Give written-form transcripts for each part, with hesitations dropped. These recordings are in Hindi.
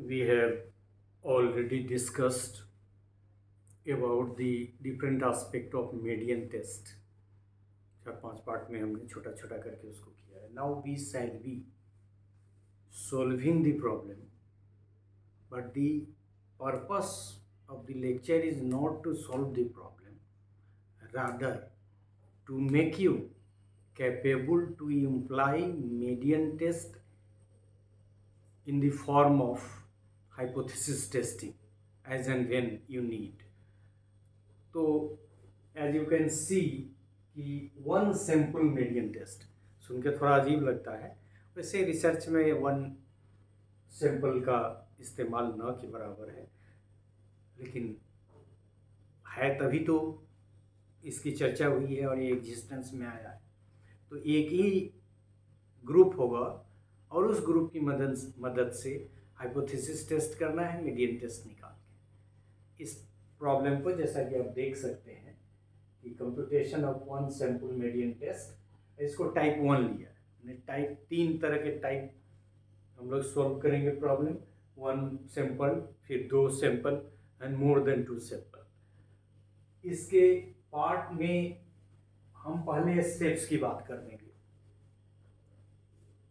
we have already discussed about the different aspect of median test. 4-5 part में हमने छोटा छोटा करके उसको किया है. Now we shall be solving the problem, but the purpose of the lecture is not to solve the problem, rather to make you capable to imply median test in the form of hypothesis testing as and when you need. तो एज यू कैन सी कि वन सैम्पल मीडियन टेस्ट सुन के थोड़ा अजीब लगता है. वैसे रिसर्च में वन सैम्पल का इस्तेमाल न के बराबर है, लेकिन है तभी तो इसकी चर्चा हुई है और ये एग्जिस्टेंस में आया है. तो एक ही ग्रुप होगा और उस ग्रुप की मदद से हाइपोथेसिस टेस्ट करना है, मीडियन टेस्ट निकाल के. इस प्रॉब्लम को जैसा कि आप देख सकते हैं कि computation of one sample median test, इसको टाइप 1 लिया है. टाइप 3 तरह के टाइप हम लोग सॉल्व करेंगे प्रॉब्लम. 1 सैंपल, फिर 2 sample and more than 2 sample. इसके पार्ट में हम पहले स्टेप्स की बात कर लेंगे.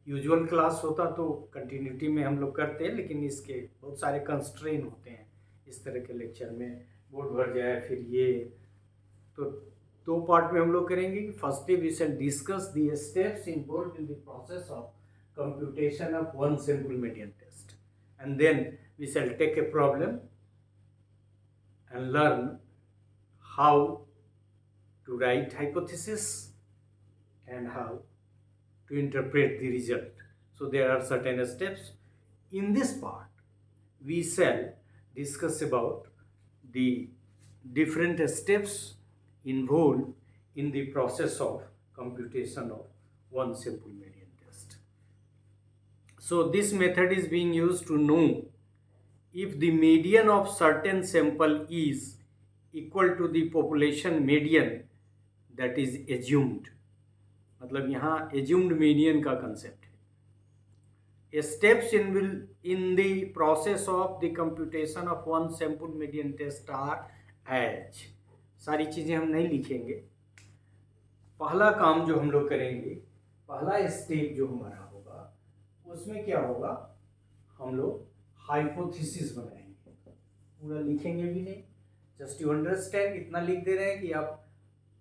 यूजुअल क्लास होता तो कंटिन्यूटी में हम लोग करते हैं, लेकिन इसके बहुत सारे कंस्ट्रेन होते हैं इस तरह के लेक्चर में. बोर्ड भर जाए फिर ये, तो 2 पार्ट में हम लोग करेंगे. Firstly we shall discuss the steps involved in the process of computation of one sample median test, and then we shall take a problem and learn how to write hypothesis and how to interpret the result. So there are certain steps. In this part, we shall discuss about the different steps involved in the process of computation of one simple median test. So this method is being used to know if the median of certain sample is equal to the population median that is assumed. मतलब यहाँ assumed median का concept है. Steps in the process of the computation of one sample median test are as. सारी चीज़ें हम नहीं लिखेंगे. पहला काम जो हम लोग करेंगे, पहला स्टेप जो हमारा होगा, उसमें क्या होगा, हम लोग हाइपोथेसिस बनाएंगे. पूरा लिखेंगे भी नहीं, जस्ट यू अंडरस्टैंड, इतना लिख दे रहे हैं कि आप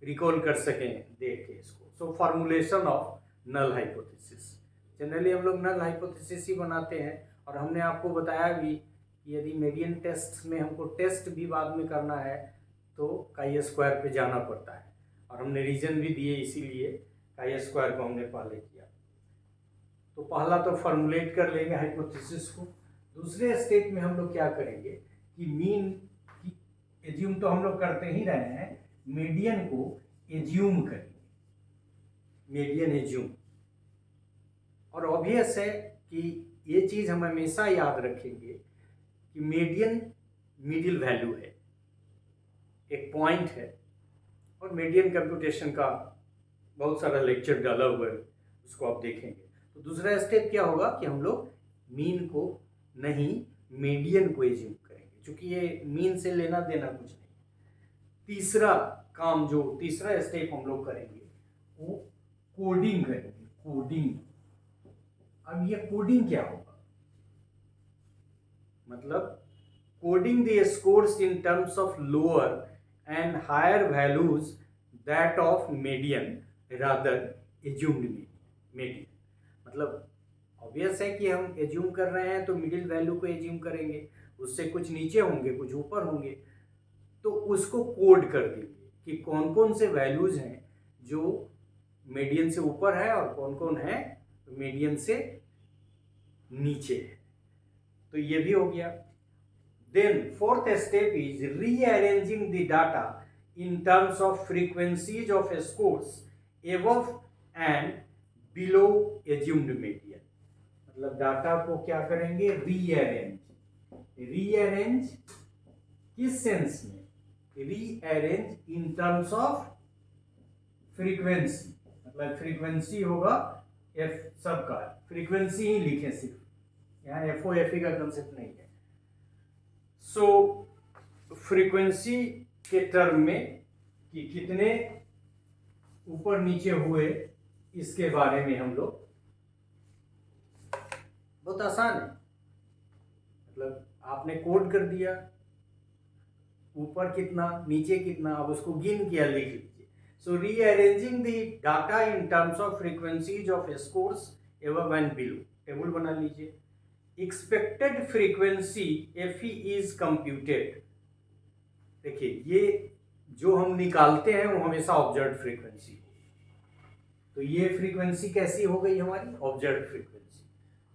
रिकॉल कर सकें देख के इसको. So formulation of null hypothesis. Generally हम लोग नल हाइपोथेसिस ही बनाते हैं, और हमने आपको बताया भी कि यदि मीडियन टेस्ट में हमको टेस्ट भी बाद में करना है तो काई स्क्वायर पे जाना पड़ता है, और हमने रीजन भी दिए, इसीलिए काई स्क्वायर को हमने पहले किया. तो पहला तो फॉर्मुलेट कर लेंगे हाइपोथेसिस को. दूसरे स्टेप में हम लोग क्या करेंगे कि मीन की एज्यूम तो हम लोग करते ही रहे हैं, मीडियन को एज्यूम करेंगे, मीडियन एज्यूम. और ऑब्वियस है कि ये चीज़ हम हमेशा याद रखेंगे कि मीडियन मिडिल वैल्यू है, एक पॉइंट है, और मीडियन कंप्यूटेशन का बहुत सारा लेक्चर डाला हुआ है, उसको आप देखेंगे. तो दूसरा स्टेप क्या होगा कि हम लोग मीन को नहीं, मीडियन को एज्यूम करेंगे, क्योंकि ये मीन से लेना देना कुछ नहीं. तीसरा काम, जो तीसरा स्टेप हम लोग करेंगे, वो कोडिंग करेंगे. कोडिंग. अब ये कोडिंग क्या होगा, मतलब coding the scores in terms of lower and higher values that of median rather assumed median. मतलब ऑब्वियस है कि हम एज्यूम कर रहे हैं तो मिडिल वैल्यू को एज्यूम करेंगे, उससे कुछ नीचे होंगे, कुछ ऊपर होंगे, तो उसको कोड कर देंगे कि कौन कौन से वैल्यूज हैं जो मीडियन से ऊपर है और कौन कौन है मीडियन से नीचे है. तो ये भी हो गया. Then fourth step is rearranging the data in terms of frequencies of scores above and below assumed median. मतलब डाटा को क्या करेंगे, रीअरेंज. रीअरेंज किस सेंस में, rearrange in terms of frequency. मतलब फ्रीक्वेंसी होगा एफ सबका, फ्रीक्वेंसी ही लिखें सिर्फ, यहाँ एफ ओ एफ ई का कंसेप्ट नहीं है। सो फ्रीक्वेंसी के टर्म में कि कितने ऊपर नीचे हुए, इसके बारे में हम लोग, बहुत आसान है, मतलब आपने कोड कर दिया, ऊपर कितना नीचे कितना, अब उसको गिन किया, लिख लीजिए। So rearranging the data in terms of frequencies of scores above and below, table बना लीजिए। Expected frequency F E is computed. देखिए ये जो हम निकालते हैं वो हमेशा ऑब्जर्व फ्रीक्वेंसी, तो ये फ्रीक्वेंसी कैसी हो गई हमारी, ऑब्जर्व फ्रीक्वेंसी।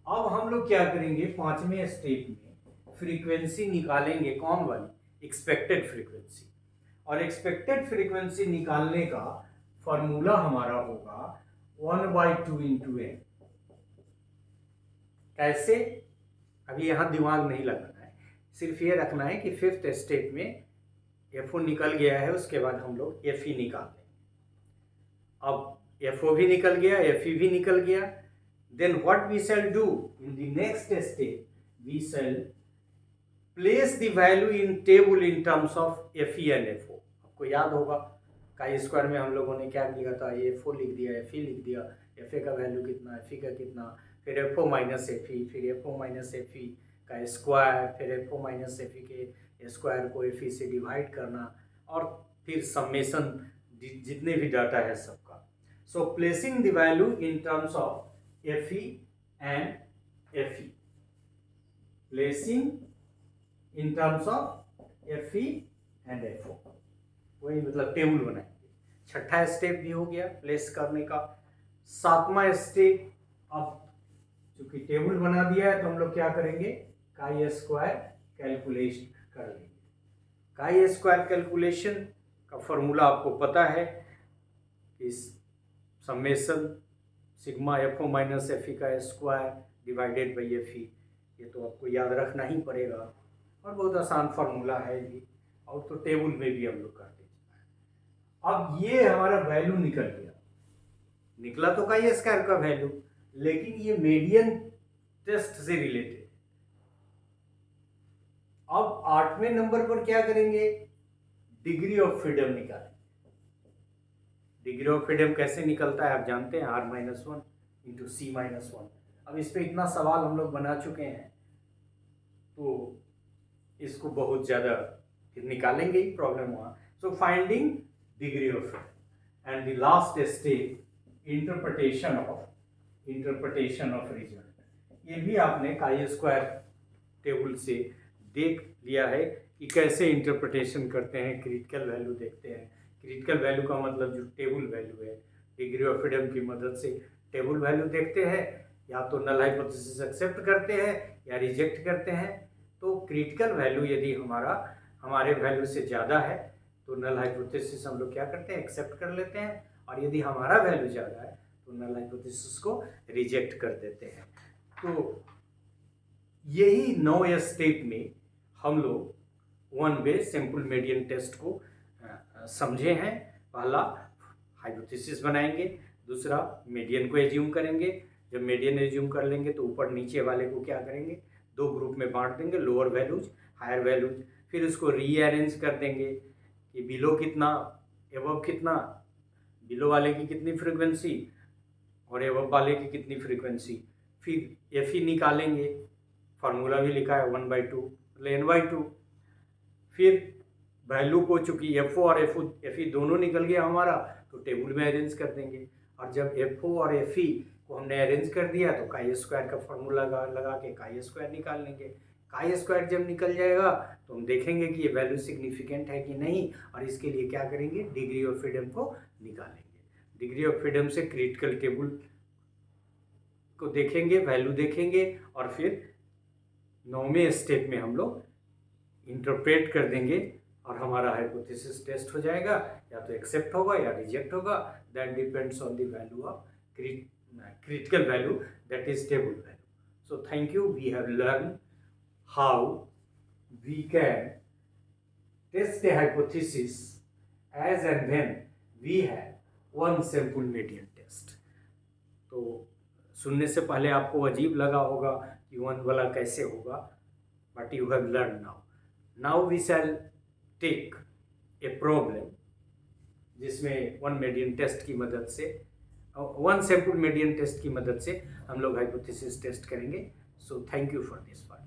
अब हम लोग क्या करेंगे, पांचवें स्टेप में फ्रीक्वेंसी निकालेंगे, कौन वाली, एक्सपेक्टेड फ्रीक्वेंसी। और एक्सपेक्टेड फ्रीक्वेंसी निकालने का फॉर्मूला हमारा होगा 1/2 इंटू एन। कैसे, अभी यहां दिमाग नहीं लगाना है, सिर्फ ये रखना है कि फिफ्थ स्टेप में एफ ओ निकल गया है, उसके बाद हम लोग एफ ई निकाल देंगे। अब एफ ओ भी निकल गया, एफ ई भी निकल गया, then what we shall do in the next step, we shall place the value in table in terms of F E and F O. आपको याद होगा काई स्क्वायर में हम लोगों ने क्या लिखा था, एफ ओ लिख दिया, एफ ई लिख दिया, एफ ए का वैल्यू कितना, एफ ई का कितना, फिर F O minus F E, फिर F O minus F E का स्क्वायर, फिर F O minus F E के स्क्वायर को एफ ई से डिवाइड करना, और फिर समेशन जितने भी डाटा है सबका। So placing the value in terms of F E and F E, placing in terms of F E and F O, वही मतलब टेबल बनाएंगे। छठा स्टेप भी हो गया प्लेस करने का। सातवां स्टेप, अब चूंकि टेबल बना दिया है तो हम लोग क्या करेंगे, काई स्क्वायर कैलकुलेशन कर लेंगे। काई स्क्वायर कैलकुलेशन का फॉर्मूला आपको पता है, इस summation sigma F O minus F E का square divided by F E, ये तो आपको याद रखना ही पड़ेगा, और बहुत आसान फार्मूला है ये, और तो टेबल में भी हम लोग करते हैं। अब ये हमारा वैल्यू निकल गया, निकला तो काई स्क्वायर का वैल्यू, लेकिन ये मीडियन टेस्ट से रिलेटेड। अब 8वें नंबर पर क्या करेंगे, डिग्री ऑफ फ्रीडम निकालेंगे। डिग्री ऑफ फ्रीडम कैसे निकलता है आप जानते हैं, r-1 इंटू c-1। अब इस पे इतना सवाल हम लोग बना चुके हैं, तो इसको बहुत ज़्यादा फिर निकालेंगे ही प्रॉब्लम वहाँ। So finding degree of freedom and the last step interpretation of result. ये भी आपने काई स्क्वायर टेबल से देख लिया है कि कैसे इंटरप्रिटेशन करते हैं, क्रिटिकल वैल्यू देखते हैं। क्रिटिकल वैल्यू का मतलब जो टेबल वैल्यू है, डिग्री ऑफ फ्रीडम की मदद से टेबल वैल्यू देखते हैं, या तो नल हाइपोथेसिस एक्सेप्ट करते हैं या रिजेक्ट करते हैं। तो क्रिटिकल वैल्यू यदि हमारे वैल्यू से ज़्यादा है तो नल हाइपोथेसिस हम लोग क्या करते हैं, एक्सेप्ट कर लेते हैं, और यदि हमारा वैल्यू ज़्यादा है तो नल हाइपोथेसिस को रिजेक्ट कर देते हैं। तो यही 9 स्टेप में हम लोग 1 वे सिंपल मीडियन टेस्ट को समझे हैं। पहला हाइपोथेसिस बनाएंगे, दूसरा मीडियन को एज्यूम करेंगे। जब मीडियन एज्यूम कर लेंगे तो ऊपर नीचे वाले को क्या करेंगे, 2 ग्रुप में बांट देंगे, लोअर वैल्यूज हायर वैल्यूज। फिर उसको रीअरेंज कर देंगे कि बिलो कितना, एबव कितना, बिलो वाले की कितनी फ्रीक्वेंसी और एबव वाले की कितनी फ्रीक्वेंसी। फिर एफ ई निकालेंगे, फार्मूला भी लिखा है 1/2 मतलब n/2। फिर वैल्यू को चूंकि एफ ओ और एफ ई दोनों निकल गया हमारा, तो टेबल में अरेंज कर देंगे। और जब एफ ओ और एफ ई को हमने अरेंज कर दिया तो काई स्क्वायर का फॉर्मूला लगा के काई स्क्वायर निकाल लेंगे। काई स्क्वायर जब निकल जाएगा तो हम देखेंगे कि ये वैल्यू सिग्निफिकेंट है कि नहीं, और इसके लिए क्या करेंगे, डिग्री ऑफ फ्रीडम को निकालेंगे। डिग्री ऑफ फ्रीडम से क्रिटिकल टेबल को देखेंगे, वैल्यू देखेंगे, और फिर 9वें स्टेप में हम लोग इंटरप्रेट कर देंगे, और हमारा हाइपोथेसिस टेस्ट हो जाएगा, या तो एक्सेप्ट होगा या रिजेक्ट होगा। That depends on the value of critical value, that is table value. So thank you, we have learned how we can test a hypothesis as and when we have one simple median test. तो सुनने से पहले आपको अजीब लगा होगा कि वन वाला कैसे होगा, but you have learn now. Now we shall take a problem जिसमें वन मेडियन टेस्ट की मदद से, वन सैंपल मेडियन टेस्ट की मदद से हम लोग हाइपोथेसिस टेस्ट करेंगे. So thank you for this part.